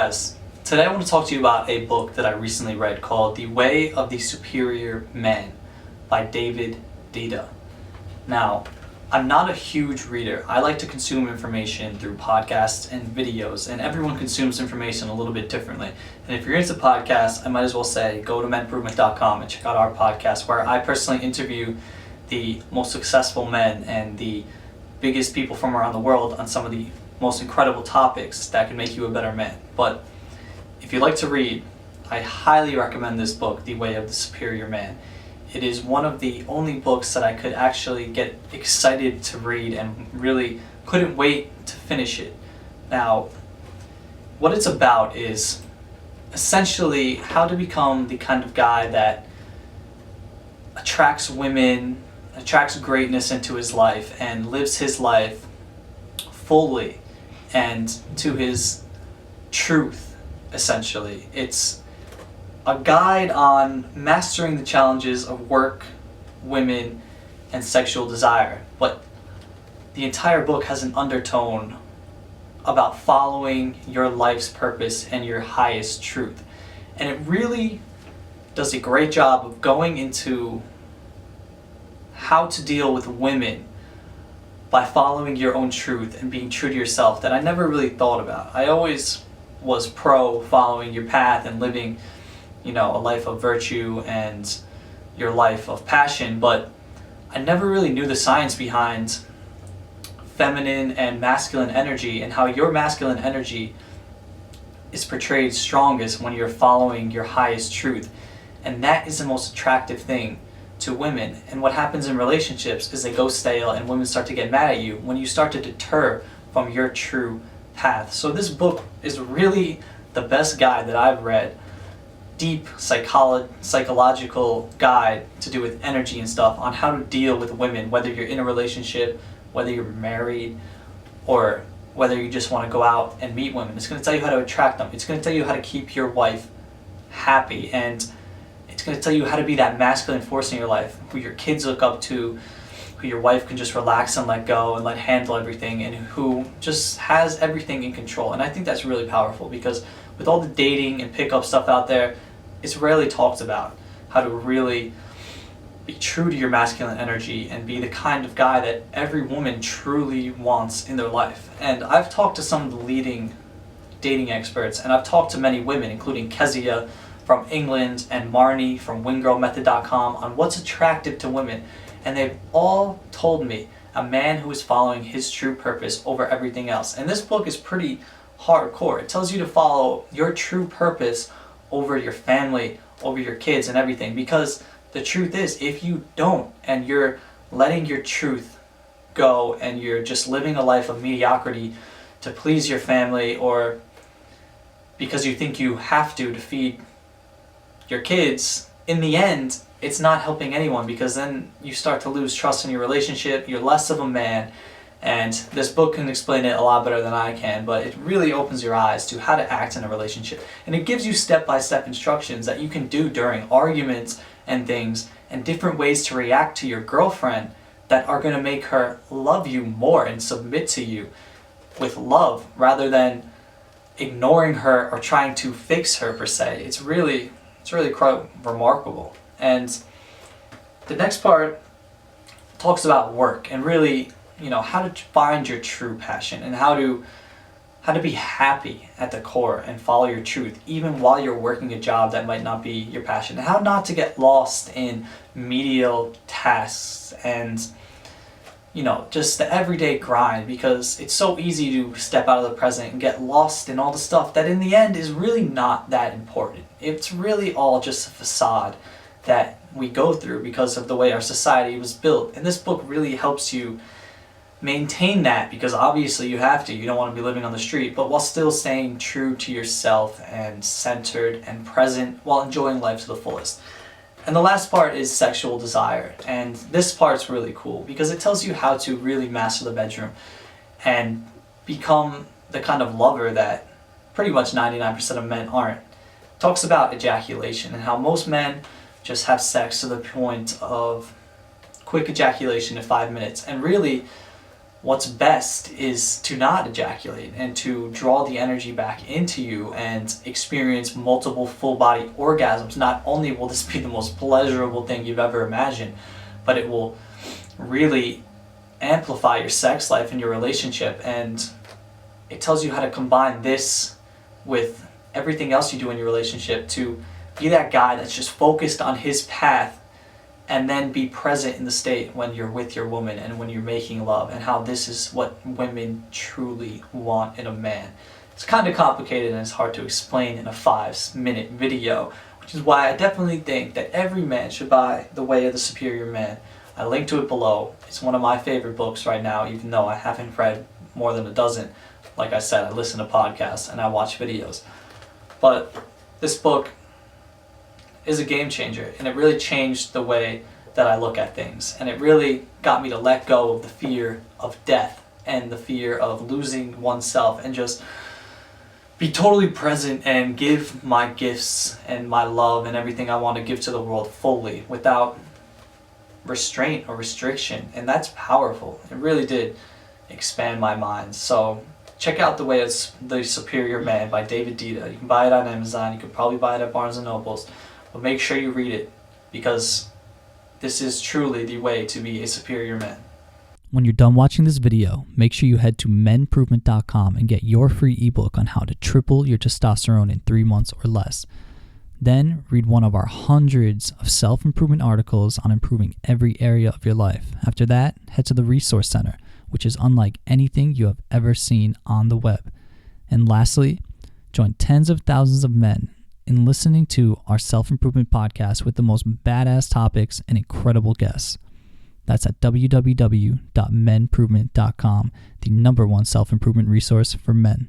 guys, today I want to talk to you about a book that I recently read called The Way of the Superior Man by David Deida. Now, I'm not a huge reader. I like to consume information through podcasts and videos, and everyone consumes information a little bit differently. And if you're into podcasts, I might as well say go to menimprovement.com and check out our podcast where I personally interview the most successful men and the biggest people from around the world on some of the most incredible topics that can make you a better man. But if you like to read, I highly recommend this book, The Way of the Superior Man. It is one of the only books that I could actually get excited to read and really couldn't wait to finish it. Now, what it's about is essentially how to become the kind of guy that attracts women, attracts greatness into his life, and lives his life fully and to his truth, essentially. It's a guide on mastering the challenges of work, women, and sexual desire. But the entire book has an undertone about following your life's purpose and your highest truth. And it really does a great job of going into how to deal with women by following your own truth and being true to yourself that I never really thought about. I always was pro following your path and living, a life of virtue and your life of passion, but I never really knew the science behind feminine and masculine energy and how your masculine energy is portrayed strongest when you're following your highest truth. And that is the most attractive thing to women. And what happens in relationships is they go stale and women start to get mad at you when you start to deter from your true path. So this book is really the best guide that I've read. Deep psychological guide to do with energy and stuff on how to deal with women, whether you're in a relationship, whether you're married, or whether you just want to go out and meet women. It's going to tell you how to attract them. It's going to tell you how to keep your wife happy, and it's going to tell you how to be that masculine force in your life, who your kids look up to, who your wife can just relax and let go and let handle everything, and who just has everything in control. And I think that's really powerful because with all the dating and pickup stuff out there, it's rarely talked about how to really be true to your masculine energy and be the kind of guy that every woman truly wants in their life. And I've talked to some of the leading dating experts, and I've talked to many women, including Kezia from England and Marnie from WingGirlMethod.com, on what's attractive to women. And they've all told me a man who is following his true purpose over everything else. And this book is pretty hardcore. It tells you to follow your true purpose over your family, over your kids and everything. Because the truth is, if you don't, and you're letting your truth go and you're just living a life of mediocrity to please your family, or because you think you have to feed your kids, in the end, it's not helping anyone, because then you start to lose trust in your relationship, you're less of a man. And this book can explain it a lot better than I can, but it really opens your eyes to how to act in a relationship. And it gives you step-by-step instructions that you can do during arguments and things, and different ways to react to your girlfriend that are going to make her love you more and submit to you with love, rather than ignoring her or trying to fix her per se. It's really quite remarkable. And the next part talks about work and really, how to find your true passion and how to be happy at the core and follow your truth even while you're working a job that might not be your passion, and how not to get lost in menial tasks and just the everyday grind, because it's so easy to step out of the present and get lost in all the stuff that in the end is really not that important. It's really all just a facade that we go through because of the way our society was built. And this book really helps you maintain that, because obviously you have to. You don't want to be living on the street, but while still staying true to yourself and centered and present while enjoying life to the fullest. And the last part is sexual desire. And this part's really cool because it tells you how to really master the bedroom and become the kind of lover that pretty much 99% of men aren't. It talks about ejaculation and how most men just have sex to the point of quick ejaculation in 5 minutes. And really, what's best is to not ejaculate and to draw the energy back into you and experience multiple full body orgasms. Not only will this be the most pleasurable thing you've ever imagined, but it will really amplify your sex life and your relationship. And it tells you how to combine this with everything else you do in your relationship to be that guy that's just focused on his path, and then be present in the state when you're with your woman and when you're making love, and how this is what women truly want in a man. It's kind of complicated and it's hard to explain in a 5-minute video, which is why I definitely think that every man should buy The Way of the Superior Man. I link to it below. It's one of my favorite books right now, even though I haven't read more than a dozen. Like I said, I listen to podcasts and I watch videos. But this book is a game changer, and it really changed the way that I look at things, and it really got me to let go of the fear of death and the fear of losing oneself, and just be totally present and give my gifts and my love and everything I want to give to the world fully without restraint or restriction. And that's powerful. It really did expand my mind. So check out The Way of the Superior Man by David Deida. You can buy it on Amazon. You could probably buy it at Barnes & Nobles. But make sure you read it, because this is truly the way to be a superior man. When you're done watching this video, make sure you head to menprovement.com and get your free ebook on how to triple your testosterone in 3 months or less. Then read one of our hundreds of self-improvement articles on improving every area of your life. After that, head to the Resource Center, which is unlike anything you have ever seen on the web. And lastly, join tens of thousands of men in listening to our self-improvement podcast with the most badass topics and incredible guests. That's at www.menprovement.com, the #1 self-improvement resource for men.